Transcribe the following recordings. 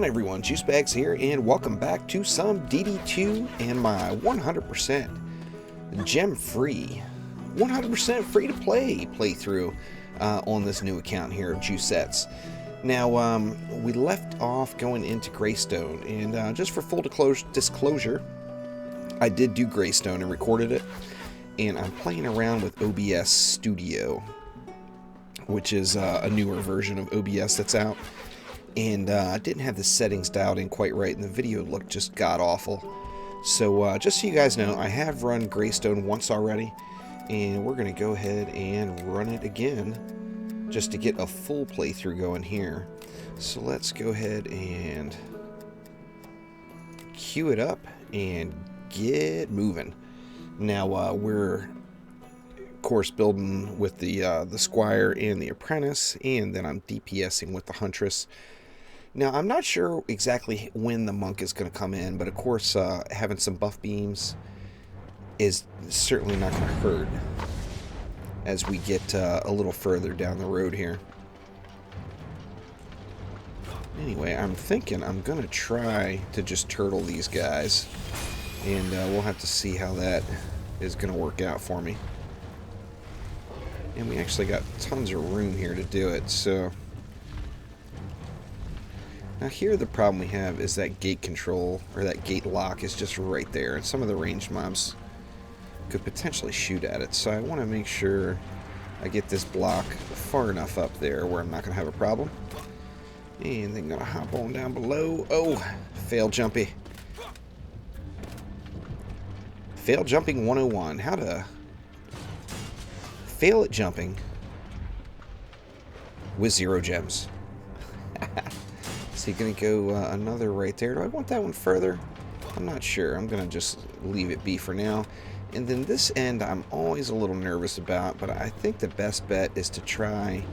everyone, Juicebags here, and welcome back to some DD2 and my 100% gem-free, 100% free-to-play playthrough on this new account here of Juicets. Now, we left off going into Greystone, and just for full disclosure, I did do Greystone and recorded it, and I'm playing around with OBS Studio, which is a newer version of OBS that's out. And I didn't have the settings dialed in quite right, and the video looked just god-awful. So just so you guys know, I have run Greystone once already, and we're going to go ahead and run it again just to get a full playthrough going here. So let's go ahead and queue it up and get moving. Now we're, of course, building with the Squire and the Apprentice, and then I'm DPSing with the Huntress. Now, I'm not sure exactly when the monk is going to come in, but of course, having some buff beams is certainly not going to hurt as we get a little further down the road here. Anyway, I'm thinking I'm going to try to just turtle these guys, and we'll have to see how that is going to work out for me. And we actually got tons of room here to do it, so... Now here the problem we have is that gate control, or that gate lock, is just right there, and some of the ranged mobs could potentially shoot at it, so I want to make sure I get this block far enough up there where I'm not going to have a problem. And then going to hop on down below. Oh, fail jumpy. Fail jumping 101. How to fail at jumping with 0 gems. So you're going to go another right there. Do I want that one further? I'm not sure. I'm going to just leave it be for now. And then this end I'm always a little nervous about, but I think the best bet is to try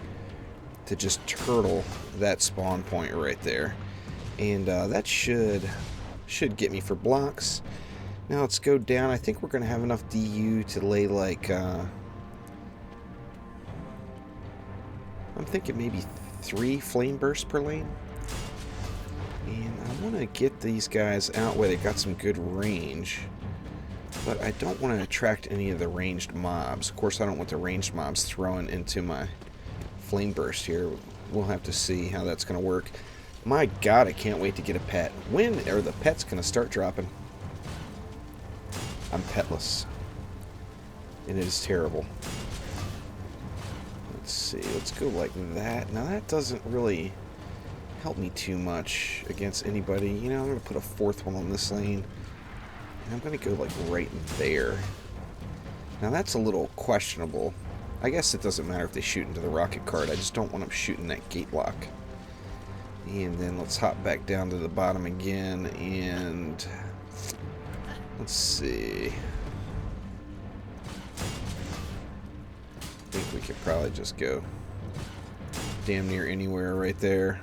to just turtle that spawn point right there. And that should get me for blocks. Now let's go down. I think we're going to have enough DU to lay like... I'm thinking maybe 3 flame bursts per lane. And I want to get these guys out where they got some good range, but I don't want to attract any of the ranged mobs. Of course, I don't want the ranged mobs thrown into my flame burst here. We'll have to see how that's going to work. My god, I can't wait to get a pet. When are the pets going to start dropping? I'm petless, and it is terrible. Let's see, let's go like that. Now that doesn't really help me too much against anybody. You know, I'm going to put a 4th one on this lane, and I'm going to go like right there. Now that's a little questionable. I guess it doesn't matter if they shoot into the rocket cart. I just don't want them shooting that gate lock. And then let's hop back down to the bottom again, and let's see. I think we could probably just go damn near anywhere right there.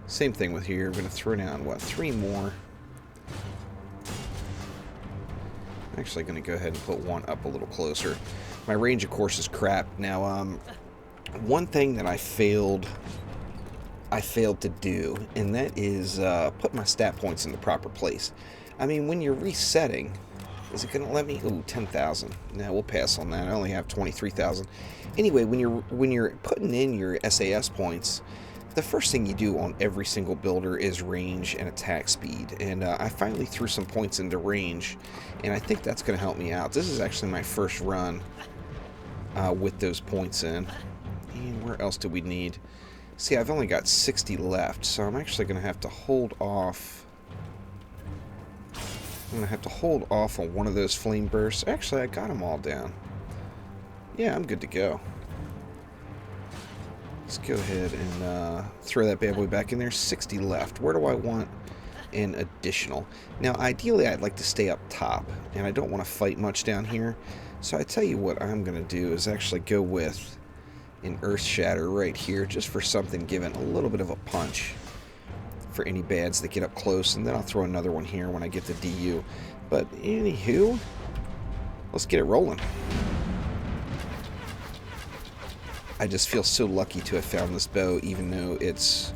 Same thing with here. We're going to throw down, what, 3 more. I'm actually going to go ahead and put one up a little closer. My range, of course, is crap. Now, one thing that I failed to do, and that is put my stat points in the proper place. I mean, when you're resetting, is it going to let me? Ooh, 10,000. Now we'll pass on that. I only have 23,000. Anyway, when you're putting in your SAS points, the first thing you do on every single builder is range and attack speed. And I finally threw some points into range, and I think that's going to help me out. This is actually my first run with those points in. And where else do we need? See, I've only got 60 left, so I'm actually going to have to hold off. I'm going to have to hold off on one of those flame bursts. Actually, I got them all down. Yeah, I'm good to go. Let's go ahead and throw that bad boy back in there. 60 left. Where do I want an additional? Now, ideally, I'd like to stay up top, and I don't want to fight much down here. So I tell you what I'm going to do is actually go with an Earth Shatter right here, just for something giving a little bit of a punch for any bads that get up close, and then I'll throw another one here when I get the DU. But anywho, let's get it rolling. I just feel so lucky to have found this bow, even though it's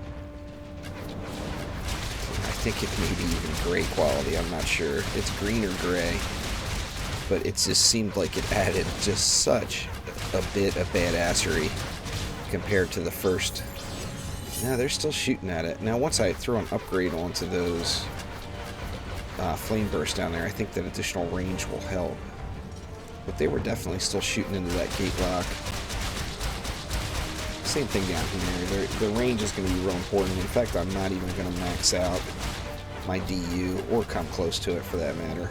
think it may be even gray quality. I'm not sure. It's green or gray. But it just seemed like it added just such a bit of badassery compared to the first. Now they're still shooting at it. Now once I throw an upgrade onto those flame bursts down there, I think that additional range will help. But they were definitely still shooting into that gate lock. Same thing down here. The range is going to be real important. In fact, I'm not even going to max out my DU or come close to it for that matter.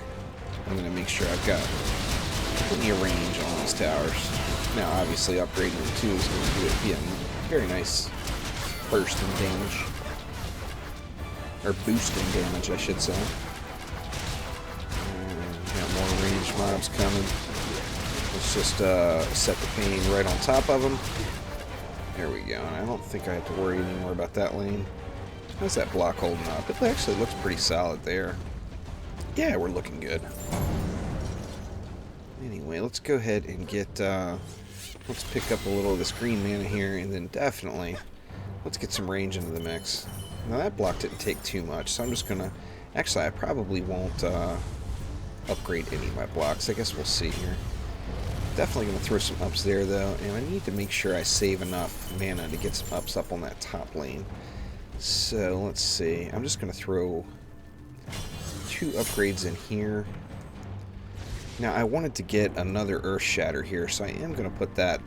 I'm going to make sure I've got plenty of range on these towers. Now, obviously, upgrading them too is going to be a very nice burst in damage. Or boost in damage, I should say. And got more ranged mobs coming. Let's just set the pain right on top of them. There we go. And I don't think I have to worry anymore about that lane. How's that block holding up? It actually looks pretty solid there. Yeah, we're looking good. Anyway, let's go ahead and get, let's pick up a little of this green mana here, and then definitely, let's get some range into the mix. Now that block didn't take too much, so I'm just gonna, actually I probably won't upgrade any of my blocks. I guess we'll see here. Definitely gonna throw some ups there though, and I need to make sure I save enough mana to get some ups up on that top lane. So let's see, I'm just gonna throw 2 upgrades in here. Now I wanted to get another Earth Shatter here, so I am going to put that,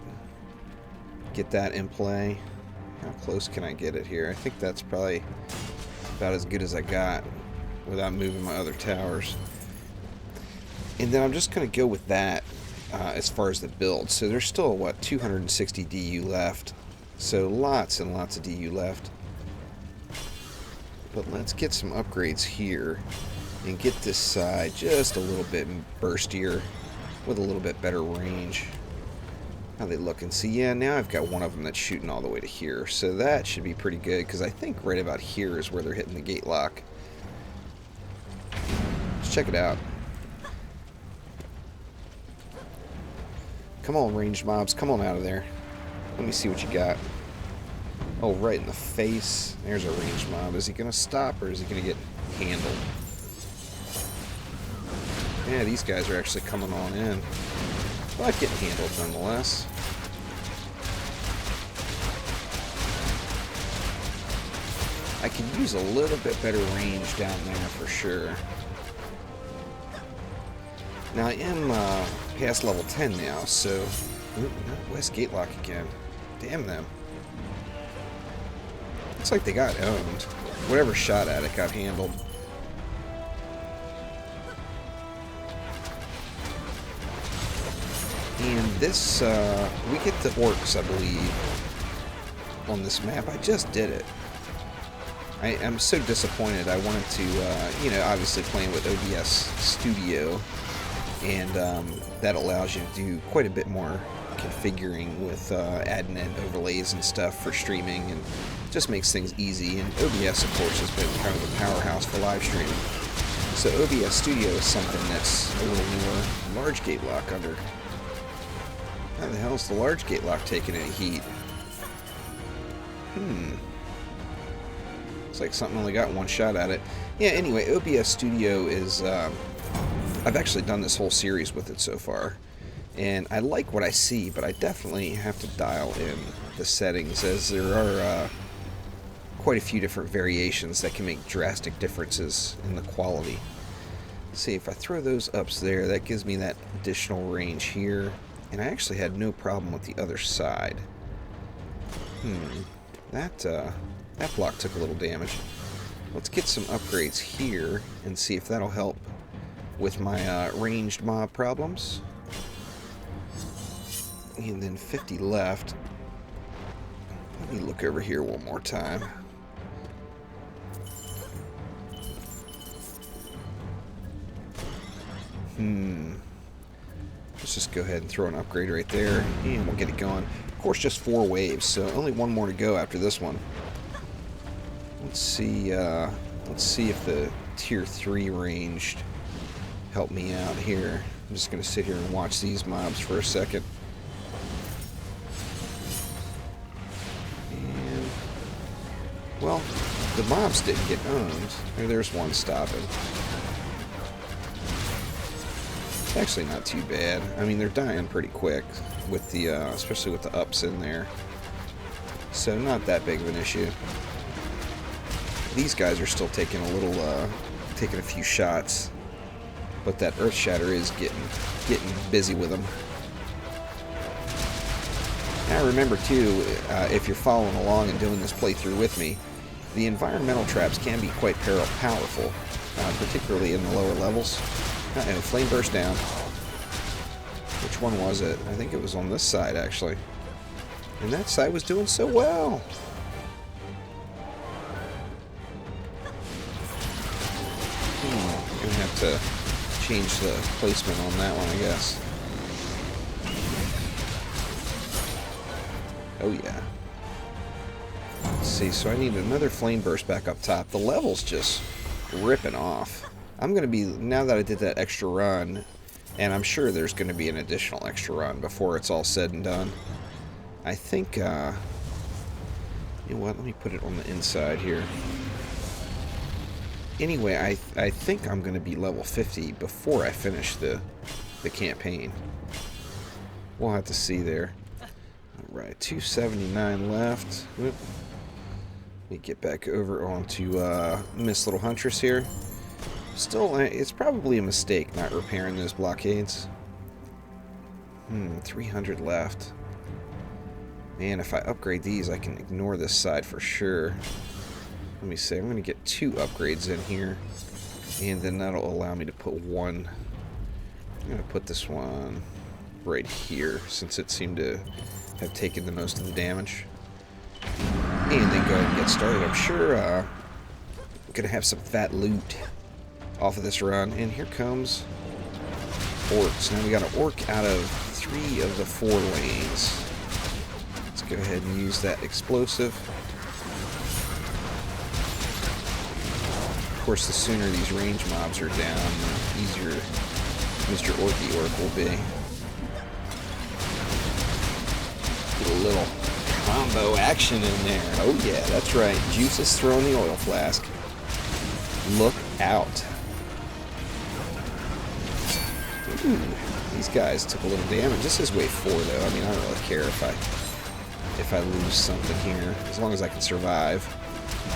get that in play. How close can I get it here? I think that's probably about as good as I got without moving my other towers. And then I'm just going to go with that as far as the build. So there's still, what, 260 DU left. So lots and lots of DU left. But let's get some upgrades here and get this side just a little bit burstier with a little bit better range. How they look and see, yeah, now I've got one of them that's shooting all the way to here, so that should be pretty good because I think right about here is where they're hitting the gate lock. Let's check it out. Come on, ranged mobs, come on out of there. Let me see what you got. Oh, right in the face. There's a ranged mob. Is he gonna stop or is he gonna get handled? Yeah, these guys are actually coming on in. But getting handled nonetheless. I could use a little bit better range down there for sure. Now I am past level 10 now, so... Ooh, no, West Gate Lock again. Damn them. Looks like they got owned. Whatever shot at it got handled. And this, we get the orcs, I believe, on this map. I just did it. I am so disappointed. I wanted to, you know, obviously playing with OBS Studio, and that allows you to do quite a bit more configuring with adding in overlays and stuff for streaming, and just makes things easy. And OBS, of course, has been kind of a powerhouse for live streaming. So OBS Studio is something that's a little newer. Large gate lock under. How the hell is the large gate lock taking any heat? Looks like something only got one shot at it. Yeah, anyway, OBS Studio is... I've actually done this whole series with it so far. And I like what I see, but I definitely have to dial in the settings, as there are quite a few different variations that can make drastic differences in the quality. Let's see, if I throw those ups there, that gives me that additional range here. And I actually had no problem with the other side. That block took a little damage. Let's get some upgrades here and see if that'll help with my ranged mob problems. And then 50 left. Let me look over here one more time. Let's just go ahead and throw an upgrade right there, and we'll get it going. Of course, just 4 waves, so only one more to go after this one. Let's see if the tier 3 ranged help me out here. I'm just going to sit here and watch these mobs for a second. And, well, the mobs didn't get owned. There's one stopping. It's actually not too bad. I mean, they're dying pretty quick with the, especially with the ups in there. So not that big of an issue. These guys are still taking a little, taking a few shots, but that Earth Shatter is getting busy with them. Now remember too, if you're following along and doing this playthrough with me, the environmental traps can be quite powerful, particularly in the lower levels. Uh-oh, flame burst down. Which one was it? I think it was on this side, actually. And that side was doing so well. Gonna have to change the placement on that one, I guess. Oh, yeah. Let's see, so I need another flame burst back up top. The level's just ripping off. I'm going to be, now that I did that extra run, and I'm sure there's going to be an additional extra run before it's all said and done. I think, you know what, let me put it on the inside here. Anyway, I think I'm going to be level 50 before I finish the campaign. We'll have to see there. Alright, 279 left. Whoop. Let me get back over onto Miss Little Huntress here. Still, it's probably a mistake not repairing those blockades. 300 left. Man, if I upgrade these, I can ignore this side for sure. Let me see, I'm going to get 2 upgrades in here. And then that'll allow me to put one. I'm going to put this one right here, since it seemed to have taken the most of the damage. And then go ahead and get started. I'm sure I'm going to have some fat loot off of this run. And here comes orcs. Now we got an orc out of 3 of the 4 lanes. Let's go ahead and use that explosive. Of course, the sooner these range mobs are down, the easier Mr. Orky Orc will be. Get a little combo action in there. Oh yeah, that's right. Juice is throwing the oil flask. Look out. Ooh, these guys took a little damage. This is wave 4 though. I mean, I don't really care if I lose something here, as long as I can survive,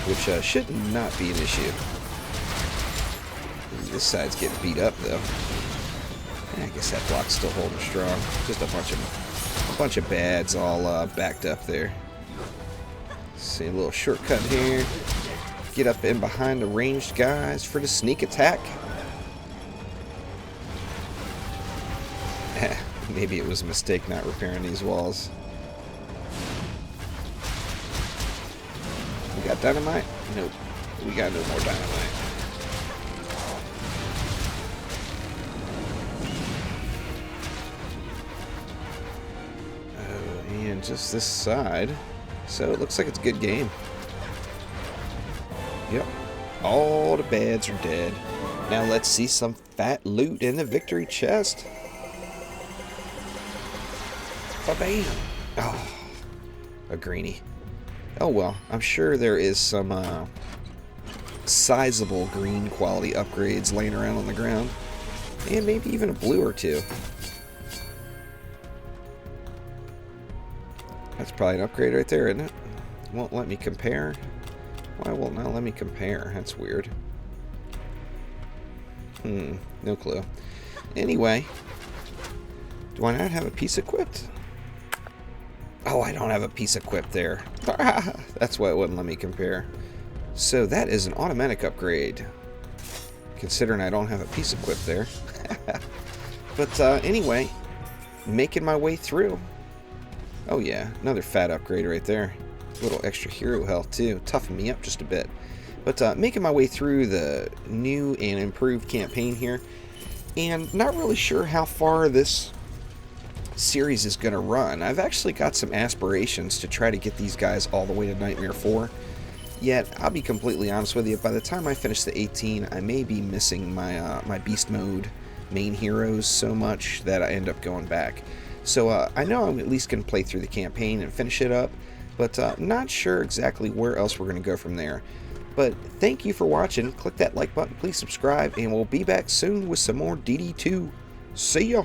which should not be an issue. This side's getting beat up though. I guess that block's still holding strong. Just a bunch of bads all backed up there. See a little shortcut here. Get up in behind the ranged guys for the sneak attack. Maybe it was a mistake not repairing these walls. We got dynamite? Nope. We got no more dynamite. Oh, and just this side. So it looks like it's a good game. Yep. All the bads are dead. Now let's see some fat loot in the victory chest. Ba-bam! Oh, a greenie. Oh well, I'm sure there is some sizable green quality upgrades laying around on the ground. And maybe even a blue or two. That's probably an upgrade right there, isn't it? Won't let me compare. Why won't not let me compare? That's weird. No clue. Anyway, do I not have a piece equipped? Oh, I don't have a piece equipped there. That's why it wouldn't let me compare. So that is an automatic upgrade, considering I don't have a piece equipped there. But anyway, making my way through. Oh yeah, another fat upgrade right there. A little extra hero health too. Toughen me up just a bit. But making my way through the new and improved campaign here. And not really sure how far this series is going to run. I've actually got some aspirations to try to get these guys all the way to Nightmare 4. Yet, I'll be completely honest with you, by the time I finish the 18, I may be missing my my beast mode main heroes so much that I end up going back. So I know I'm at least going to play through the campaign and finish it up, but not sure exactly where else we're going to go from there. But thank you for watching. Click that like button, please subscribe, and we'll be back soon with some more DD2. See ya!